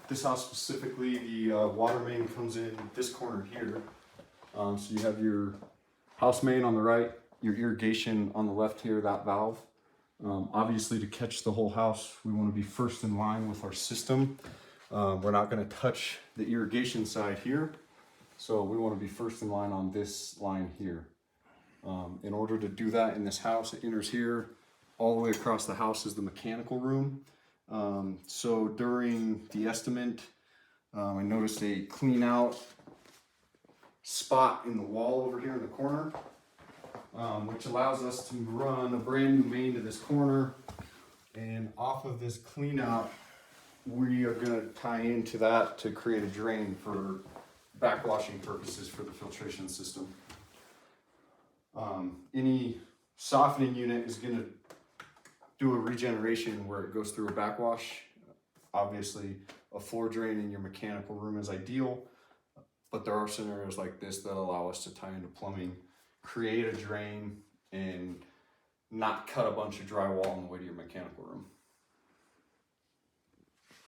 this house specifically, the water main comes in this corner here. So you have your house main on the right, your irrigation on the left here, that valve. Obviously, to catch the whole house, we want to be first in line with our system. We're not going to touch the irrigation side here, so we want to be first in line on this line here. In order to do that in this house, it enters here. All the way across the house is the mechanical room. So during the estimate, I noticed a clean out spot in the wall over here in the corner, which allows us to run a brand new main to this corner. And off of this clean out, we are going to tie into that to create a drain for backwashing purposes for the filtration system. Any softening unit is going to do a regeneration where it goes through a backwash. Obviously, a floor drain in your mechanical room is ideal, but there are scenarios like this that allow us to tie into plumbing, create a drain, and not cut a bunch of drywall on the way to your mechanical room.